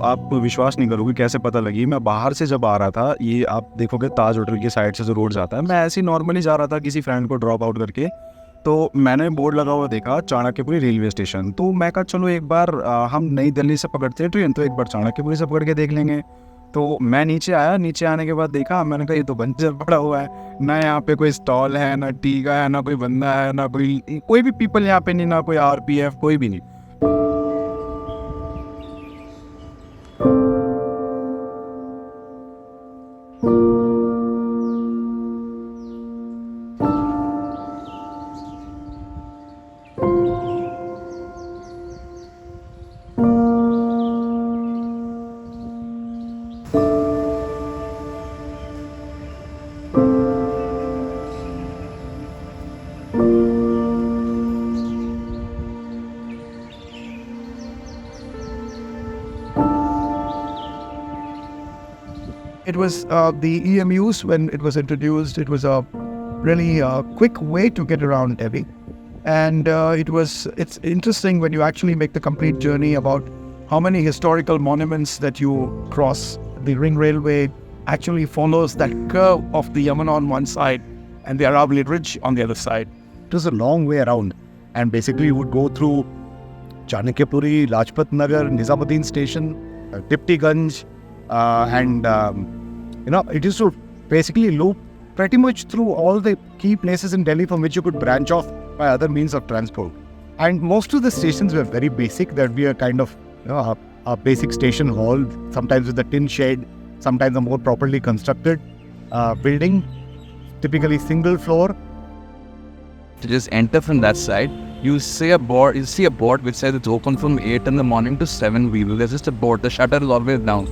आप विश्वास नहीं करोगे कैसे पता लगी। मैं बाहर से जब आ रहा था, ये आप देखोगे ताज होटल की साइड से जो रोड जाता है, मैं ऐसे ही नॉर्मली जा रहा था किसी फ्रेंड को ड्रॉप आउट करके, तो मैंने बोर्ड लगा हुआ देखा चाणक्यपुरी रेलवे स्टेशन। तो मैं कहा चलो एक बार हम नई दिल्ली से पकड़ते हैं ट्रेन, तो एक बार चाणक्यपुरी से पकड़ के देख लेंगे। तो मैं नीचे आया, नीचे आने के बाद देखा, मैंने कहा ये तो बंजर पड़ा हुआ है, ना यहाँ पे कोई स्टॉल है, ना टी का है, ना कोई बंदा है, ना कोई भी पीपल यहाँ पे नहीं, ना कोई आरपीएफ, कोई भी नहीं। It was the EMUs when it was introduced. It was a really quick way to get around Delhi. And it's interesting when you actually make the complete journey about how many historical monuments that you cross. The ring railway actually follows that curve of the Yamuna on one side and the Aravalli Ridge on the other side. It was a long way around, and basically you would go through Chanakyapuri, Lajpat Nagar, Nizamuddin Station, Dipti-Ganj, and it used to basically loop pretty much through all the key places in Delhi from which you could branch off by other means of transport. And most of the stations were very basic. There'd be a kind of a basic station hall, sometimes with a tin shed, sometimes a more properly constructed building, typically single floor. To just enter from that side, you see a board which says it's open from 8 in the morning to 7 p.m. There's just a board, the shutter is always down.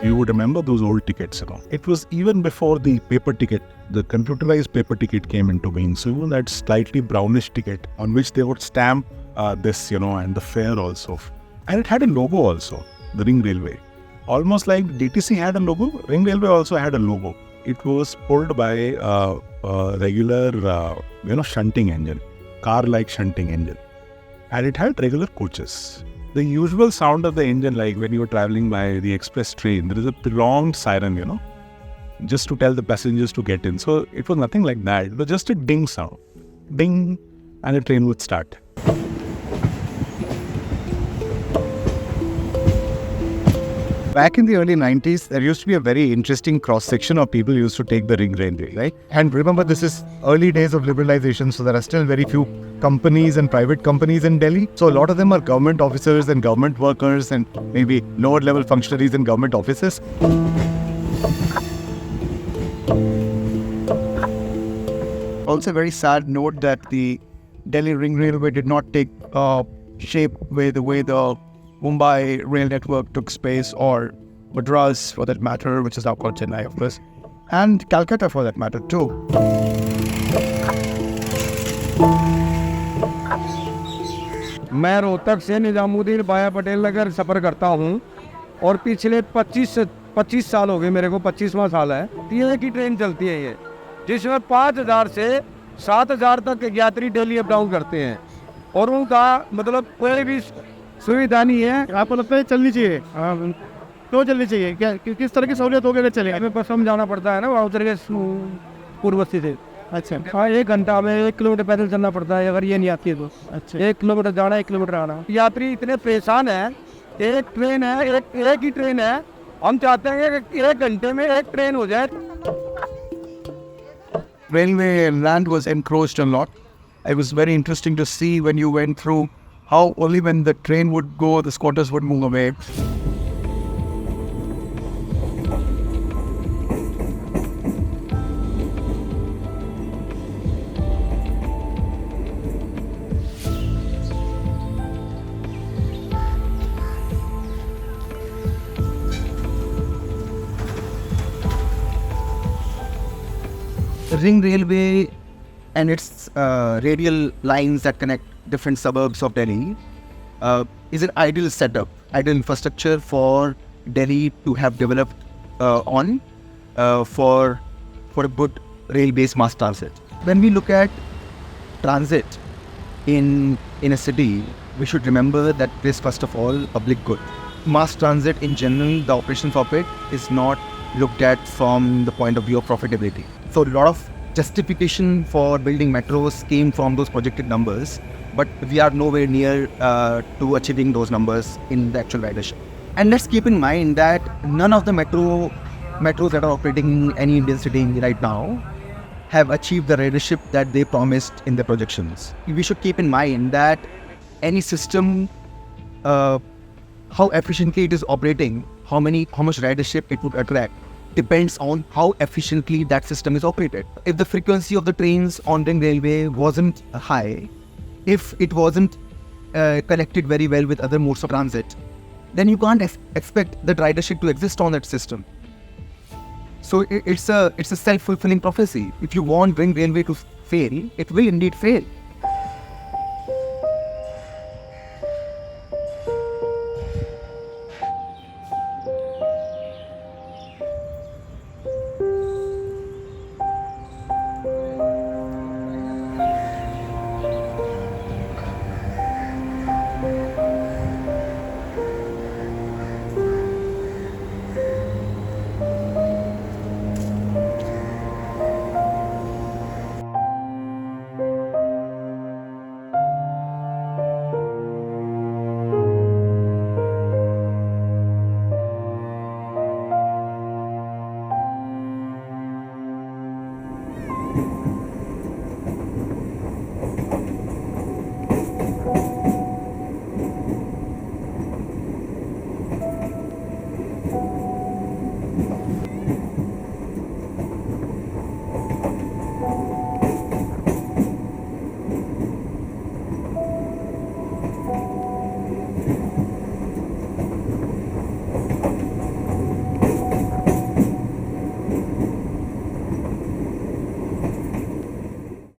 You would remember those old tickets, It was even before the paper ticket, the computerized paper ticket came into being. So even that slightly brownish ticket on which they would stamp this, and the fare also. And it had a logo also, the Ring Railway. Almost like DTC had a logo, Ring Railway also had a logo. It was pulled by a regular, shunting engine, car-like shunting engine. And it had regular coaches. The usual sound of the engine, like when you were traveling by the express train, there is a prolonged siren, just to tell the passengers to get in. So it was nothing like that. It was just a ding sound. Ding, and the train would start. Back in the early 90s, there used to be a very interesting cross-section of people who used to take the Ring Railway, right? And remember, this is early days of liberalization, so there are still very few companies and private companies in Delhi. So a lot of them are government officers and government workers and maybe lower-level functionaries in government offices. Also a very sad note that the Delhi Ring Railway did not take shape with the way the Mumbai rail network took space, or Madras for that matter, which is now called Chennai, of course, and Calcutta for that matter too. मैं रोहतक से निजामुद्दीन बाया पटेल नगर सफ़र करता हूँ और पिछले 25 साल हो गए मेरे को, 25वां साल है। तीन की ट्रेन चलती है ये, जिसमें 5000 से 7000 तक यात्री डेली अप डाउन करते हैं और उनका मतलब कोई भी सुविधा नहीं है। आपको लगता है चलनी चाहिए? क्यों चलनी चाहिए? क्या किस तरह की सहूलियत होगी अगर चले? हमें बस समझाना पड़ता है ना वहाँ उतर के पूर्वस्ती से। अच्छा, हाँ, 1 घंटा में 1 किलोमीटर पैदल चलना पड़ता है अगर ये नहीं आती है तो। अच्छा, 1 किलोमीटर जाना, 1 किलोमीटर आना। यात्री इतने परेशान है, एक ट्रेन है, एक ही ट्रेन है, हम चाहते हैं कि 1 घंटे में एक ट्रेन हो जाए। Railway land was encroached a lot. It was very interesting to see when you went through how only when the train would go, the squatters would move away. The Ring Railway and its radial lines that connect different suburbs of Delhi is an ideal setup, ideal infrastructure for Delhi to have developed on. for a good rail-based mass transit. When we look at transit in a city, we should remember that it is first of all public good. Mass transit in general, the operations of it is not looked at from the point of view of profitability. So a lot of justification for building metros came from those projected numbers, but we are nowhere near to achieving those numbers in the actual ridership. And let's keep in mind that none of the metros that are operating in any Indian city right now have achieved the ridership that they promised in the projections. We should keep in mind that any system, how efficiently it is operating, how much ridership it would attract, depends on how efficiently that system is operated. If the frequency of the trains on Ring Railway wasn't high, if it wasn't connected very well with other modes of transit, then you can't expect that ridership to exist on that system. So it's a self-fulfilling prophecy. If you want Ring Railway to fail, it will indeed fail.